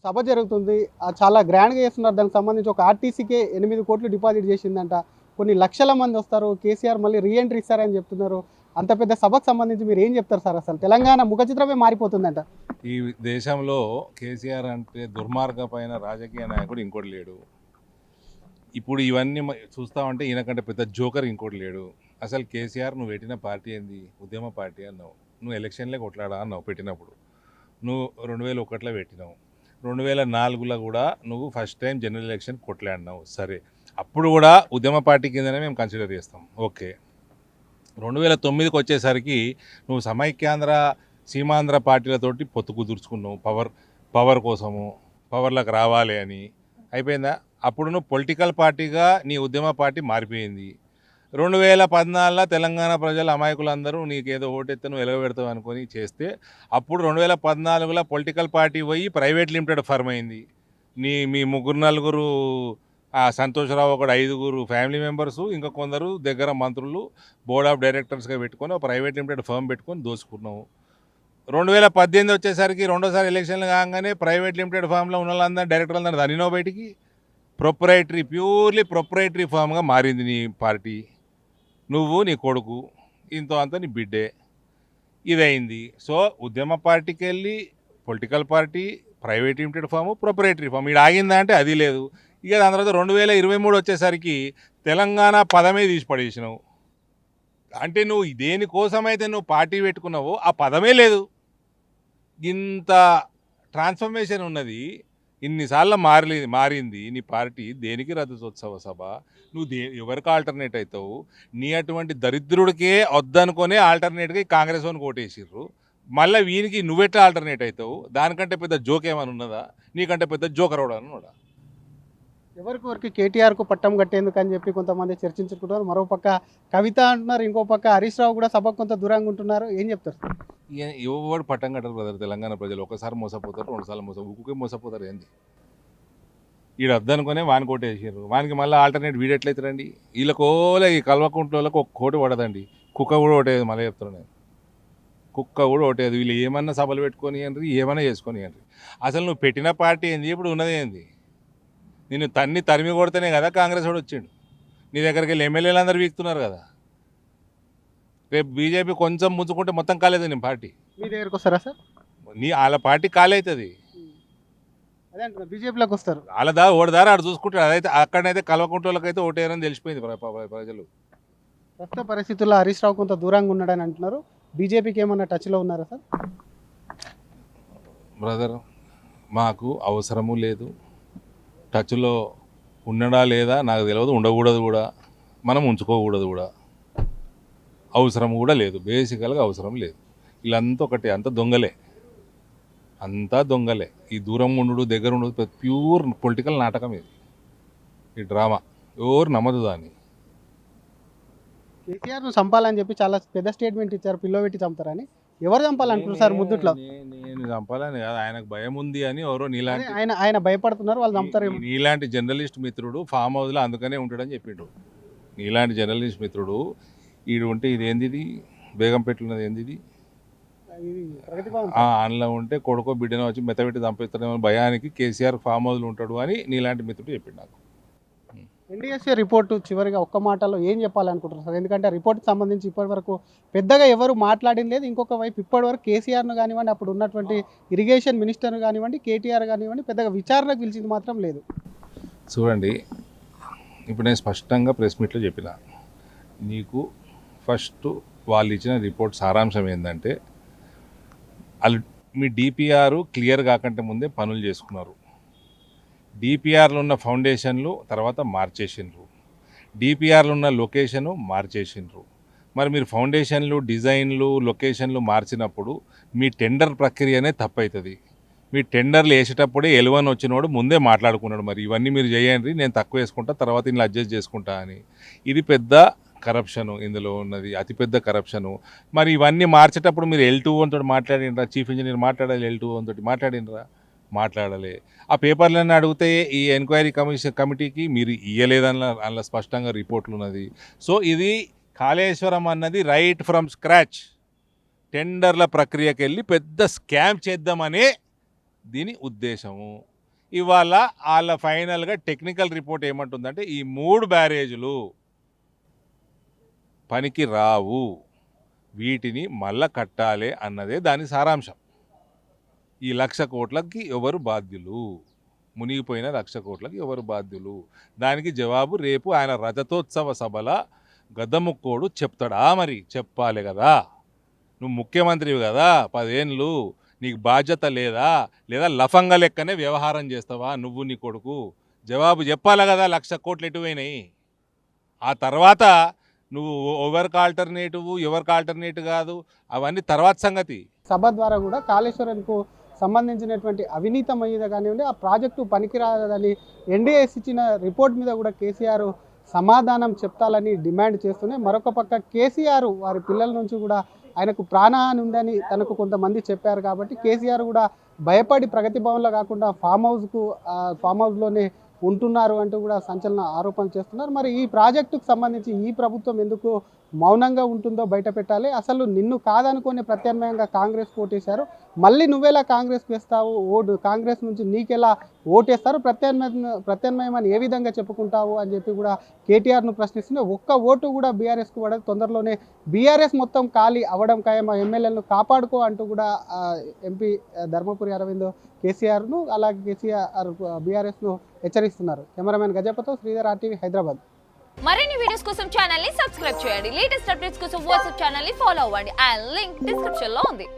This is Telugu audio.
సభ జరుగుతుంది. చాలా గ్రాండ్‌గా చేస్తున్నారు. దానికి సంబంధించి ఒక ఆర్టీసీకే 8 కోట్లు డిపాజిట్ చేసిందంట. కొన్ని లక్షల మంది వస్తారు. కేసీఆర్ మళ్ళీ రీ ఎంట్రీ ఇస్తారని చెప్తున్నారు. అంత పెద్ద సభకు సంబంధించి మీరు ఏం చెప్తారు సార్ అసలు? తెలంగాణ ముఖ చిత్రమే మారిపోతుందంట. ఈ దేశంలో కేసీఆర్ అంటే దుర్మార్గమైన రాజకీయ నాయకుడు ఇంకోటి లేడు. ఇప్పుడు ఇవన్నీ చూస్తామంటే ఈయనకంటే పెద్ద జోకర్ ఇంకోటి లేడు. అసలు కేసీఆర్ నువ్వు పెట్టిన పార్టీ ఏంది? ఉద్యమ పార్టీ అన్నావు. నువ్వు ఎలక్షన్లే కొట్లాడా అన్నావు పెట్టినప్పుడు. నువ్వు 2001లో పెట్టినావు. 2004లో కూడా నువ్వు ఫస్ట్ టైం జనరల్ ఎలక్షన్ కొట్లాడినావు. సరే, అప్పుడు కూడా ఉద్యమ పార్టీ కిందనే మేము కన్సిడర్ చేస్తాం. ఓకే. 2009కి వచ్చేసరికి నువ్వు సమైక్యాంధ్ర సీమాంధ్ర పార్టీలతోటి పొత్తు కుదుర్చుకున్నావు. పవర్ కోసము, పవర్లకు రావాలి అని. అయిపోయిందా? అప్పుడు నువ్వు పొలిటికల్ పార్టీగా నీ ఉద్యమ పార్టీ మారిపోయింది. 2014లో తెలంగాణ ప్రజల అమాయకులందరూ నీకేదో ఓటెత్తే నువ్వు ఎలగబెడతావు అనుకొని చేస్తే అప్పుడు 2014లో పొలిటికల్ పార్టీ పోయి ప్రైవేట్ లిమిటెడ్ ఫర్మ్ అయింది. మీ ముగ్గురు నలుగురు సంతోషరావు ఒకడు 5గురు ఫ్యామిలీ మెంబర్సు, ఇంకా కొందరు దగ్గర మంత్రులు బోర్డ్ ఆఫ్ డైరెక్టర్స్గా పెట్టుకొని ఒక ప్రైవేట్ లిమిటెడ్ ఫర్మ్ పెట్టుకొని దోచుకున్నావు. 2018 వచ్చేసరికి రెండోసారి ఎలక్షన్లు కాగానే ప్రైవేట్ లిమిటెడ్ ఫామ్లో ఉన్న వాళ్ళందరూ డైరెక్టర్లందరూ దానినో బయటికి ప్యూర్లీ ప్రొప్రైటరీ ఫామ్గా మారింది నీ పార్టీ. నువ్వు నీ కొడుకు ఇంతో అంతా నీ బిడ్డే. ఇదైంది. సో ఉద్యమ పార్టీకి వెళ్ళి political party, private limited firm, proprietary firm ఇక్కడ ఆగిందా అంటే అది లేదు. ఇక దాని తర్వాత 2023 వచ్చేసరికి తెలంగాణ పదమే తీసి పడేసినావు. అంటే నువ్వు దేనికోసమైతే నువ్వు పార్టీ పెట్టుకున్నావో ఆ పదమే లేదు. ఇంత ట్రాన్స్ఫర్మేషన్ ఉన్నది. ఇన్నిసార్లు మారింది నీ పార్టీ. దేనికి రజతోత్సవ సభ? నువ్వు ఎవరికి ఆల్టర్నేట్ అవుతావు? నీ అటువంటి దరిద్రుడికే వద్దనుకునే ఆల్టర్నేట్గా కాంగ్రెస్ వానికి ఓటేసిర్రు. మళ్ళీ వీనికి నువ్వెట్లా ఆల్టర్నేట్ అవుతావు? దానికంటే పెద్ద జోక్ ఏమైనా ఉన్నదా? నీకంటే పెద్ద జోకర్ అవడా? ఎవరికి కేటీఆర్కు పట్టం కట్టేందుకు అని చెప్పి కొంతమంది చర్చించుకుంటున్నారు. మరో పక్క కవిత అంటున్నారు, ఇంకో పక్క హరీష్ రావు కూడా సభకు కొంత దూరంగా ఉంటున్నారు. ఏం చెప్తారు? ఎవరు పట్టం కట్టరు బ్రదర్. తెలంగాణ ప్రజలు ఒకసారి మోసపోతారు, 2 సార్లు ఊకే మోసపోతారు. ఏంది వీడు వద్దనుకునే వాని కోటేసారు. వానికి మళ్ళీ ఆల్టర్నేట్ వీడెట్లయితారండి? వీళ్ళకోలే ఈ కల్వకుంట్లకు ఒక కోటి పడదండి. కుక్క కూడా ఓటేది. మళ్ళీ చెప్తాను నేను, కుక్క కూడా ఓటేది. వీళ్ళు ఏమన్నా సభలు పెట్టుకొని అండి, ఏమన్నా చేసుకొని అండి. అసలు నువ్వు పెట్టిన పార్టీ ఏంది? ఇప్పుడు ఉన్నది ఏంది? నిన్ను తరిమి కొడితేనే కదా కాంగ్రెస్ వాడు వచ్చిండు. నీ దగ్గరికి వెళ్ళి ఎమ్మెల్యేలు అందరూ వీక్తున్నారు కదా. రేపు బీజేపీ కొంచెం ముంచుకుంటే మొత్తం కాలేదు నీ పార్టీ. మీ దగ్గరకు వస్తారా సార్? వాళ్ళ పార్టీ ఖాళీ అవుతుంది. అదే అంటున్నారు, బీజేపీలోకి వస్తారు. వాళ్ళ ఓడదారా ఆడు చూసుకుంటాడు. అదైతే అక్కడనైతే కల్వకుంట్లకైతే ఓటేయారని తెలిసిపోయింది ప్రజలు. ప్రస్తుత పరిస్థితుల్లో హరీష్ రావు కొంత దూరంగా ఉన్నాడని అంటున్నారు. బీజేపీకి ఏమన్నా టచ్లో ఉన్నారా సార్? బ్రదర్, మాకు అవసరము లేదు. టచ్లో ఉండడా లేదా నాకు తెలియదు. ఉండకూడదు కూడా, మనం ఉంచుకోకూడదు కూడా. అవసరం కూడా లేదు. బేసికల్గా అవసరం లేదు. వీళ్ళంతా ఒకటే, అంత దొంగలే, అంతా దొంగలే. ఈ దూరం ఉండు దగ్గర ఉండు ప్యూర్ పొలిటికల్ నాటకం ఇది, ఈ డ్రామా. ఎవరు నమ్మదు దాన్ని. కేసీఆర్ను చంపాలని చెప్పి చాలా పెద్ద స్టేట్మెంట్ ఇచ్చారు, పిల్లో పెట్టి చంపుతారని. ఎవరు చంపాలంటున్నారు సార్? ముద్దుట్లో నేను చంపాలని కాదు, ఆయనకు భయం ఉంది అని ఎవరో నీలాంటి ఆయన భయపడుతున్నారు, వాళ్ళు చంపుతారు. నీలాంటి జర్నలిస్ట్ మిత్రుడు ఫామ్ హౌస్లో అందుకనే ఉంటాడని చెప్పిండు. నీలాంటి జర్నలిస్ట్ మిత్రుడు ఈడు ఉంటే ఇది ఏంది, ఇది బేగంపేటలున్నది ఏంది, ఇది అందులో ఉంటే కొడుకో బిడ్డనో వచ్చి మెత్తబెట్టి చంపిస్తాడేమో భయానికి కేసీఆర్ ఫామ్ హౌస్లో ఉంటాడు అని నీలాంటి మిత్రుడు చెప్పిండు నాకు. ఎన్డీఎస్ఏ రిపోర్టు చివరిగా ఒక్క మాటలో ఏం చెప్పాలనుకుంటున్నారు సార్? ఎందుకంటే రిపోర్ట్కి సంబంధించి ఇప్పటివరకు పెద్దగా ఎవరు మాట్లాడింది లేదు. ఇంకొక వైపు ఇప్పటివరకు కేసీఆర్ను కానివ్వండి, అప్పుడు ఉన్నటువంటి ఇరిగేషన్ మినిస్టర్ను కానివ్వండి, కేటీఆర్ కానివ్వండి, పెద్దగా విచారణకు పిలిచింది మాత్రం లేదు. చూడండి, ఇప్పుడు నేను స్పష్టంగా ప్రెస్ మీట్లో చెప్పిన, నీకు ఫస్ట్ వాళ్ళు ఇచ్చిన రిపోర్ట్ సారాంశం ఏంటంటే, వాళ్ళు మీ డిపిఆర్ క్లియర్ కాకంటే ముందే పనులు చేసుకున్నారు. డిపిఆర్లో ఉన్న ఫౌండేషన్లు తర్వాత మార్చేసిండ్రు. డిపిఆర్లో ఉన్న లొకేషను మార్చేసిండ్రు. మరి మీరు ఫౌండేషన్లు, డిజైన్లు, లొకేషన్లు మార్చినప్పుడు మీ టెండర్ ప్రక్రియనే తప్పవుతుంది. మీ టెండర్లు వేసేటప్పుడే ఎలువని వచ్చినోడు ముందే మాట్లాడుకున్నాడు, మరి ఇవన్నీ మీరు చేయండి, నేను తక్కువ వేసుకుంటా, తర్వాత ఇలా అడ్జస్ట్ చేసుకుంటా అని. ఇది పెద్ద కరప్షను, ఇందులో ఉన్నది అతిపెద్ద కరప్షను. మరి ఇవన్నీ మార్చేటప్పుడు మీరు L2 తోటి మాట్లాడినరా? చీఫ్ ఇంజనీర్ మాట్లాడాలి, L2 తోటి మాట్లాడినరా? మాట్లాడలే. ఆ పేపర్లన్నీ అడిగితే ఈ ఎంక్వైరీ కమిటీకి మీరు ఇయ్యలేదని అందులో స్పష్టంగా రిపోర్ట్లు ఉన్నది. సో ఇది కాళేశ్వరం అన్నది రైట్ ఫ్రమ్ స్క్రాచ్ టెండర్ల ప్రక్రియకి వెళ్ళి పెద్ద స్కామ్ చేద్దామనే దీని ఉద్దేశము. ఇవాళ వాళ్ళ ఫైనల్గా టెక్నికల్ రిపోర్ట్ ఏమంటుందంటే ఈ 3 బ్యారేజీలు పనికి రావు, వీటిని మళ్ళా కట్టాలి అన్నదే దాని సారాంశం. ఈ 1,00,000 కోట్లకి ఎవరు బాధ్యులు, మునిగిపోయిన 1,00,000 కోట్లకి ఎవరు బాధ్యులు? దానికి జవాబు రేపు ఆయన రజతోత్సవ సభల గద్దముక్కోడు చెప్తాడా? మరి చెప్పాలి కదా. నువ్వు ముఖ్యమంత్రివి కదా, 10 ఏళ్ళు, నీకు బాధ్యత లేదా? లేదా లఫంగా లెక్కనే వ్యవహారం చేస్తావా నువ్వు నీ కొడుకు? జవాబు చెప్పాలి కదా. 1,00,000 కోట్లు ఎటు పోయినాయి? ఆ తర్వాత నువ్వు ఎవరికి ఆల్టర్నేటివ్ కాదు, అవన్నీ తర్వాత సంగతి. సభ ద్వారా కూడా కాళేశ్వరంకు సంబంధించినటువంటి అవినీతి మీద కానివ్వండి, ఆ ప్రాజెక్టు పనికిరాదని ఎన్డీఏస్ ఇచ్చిన రిపోర్ట్ మీద కూడా కేసీఆర్ సమాధానం చెప్తాలని డిమాండ్ చేస్తూనే, మరొక పక్క కేసీఆర్ వారి పిల్లల నుంచి కూడా ఆయనకు ప్రాణహాని ఉందని తనకు కొంతమంది చెప్పారు కాబట్టి కేసీఆర్ కూడా భయపడి ప్రగతి భవన్లో కాకుండా ఫామ్ హౌస్లోనే ఉంటున్నారు అంటూ కూడా సంచలన ఆరోపణలు చేస్తున్నారు. మరి ఈ ప్రాజెక్టుకు సంబంధించి ఈ ప్రభుత్వం ఎందుకు మౌనంగా ఉంటుందో బయట పెట్టాలి. అసలు నిన్ను కాదనుకునే ప్రత్యామ్నాయంగా కాంగ్రెస్ ఓటేశారు, మళ్ళీ నువ్వెలా కాంగ్రెస్కి వేస్తావు? కాంగ్రెస్ నుంచి నీకెలా ఓటేస్తారు? ప్రత్యామ్నాయం అని ఏ విధంగా చెప్పుకుంటావు అని చెప్పి కూడా కేటీఆర్ను ప్రశ్నిస్తుంది. ఒక్క ఓటు కూడా బీఆర్ఎస్కు పడదు, తొందరలోనే బీఆర్ఎస్ మొత్తం ఖాళీ అవ్వడం ఖాయం, ఎమ్మెల్యేలను కాపాడుకో అంటూ కూడా ఎంపీ ధర్మపురి అరవింద్ కేసీఆర్ను అలాగే కేసీఆర్ బీఆర్ఎస్ను హెచ్చరిస్తున్నారు. కెమెరామెన్ గజపతో శ్రీధర్, RTV, హైదరాబాద్. మరిన్ని వీడియోస్ కోసం ఛానల్ ని సబ్స్క్రైబ్ చేయండి. లేటెస్ట్ అప్డేట్స్ కోసం వాట్సాప్ ఛానల్ ని ఫాలో అవ్వండి. ఆ లింక్ డిస్క్రిప్షన్ లో ఉంది.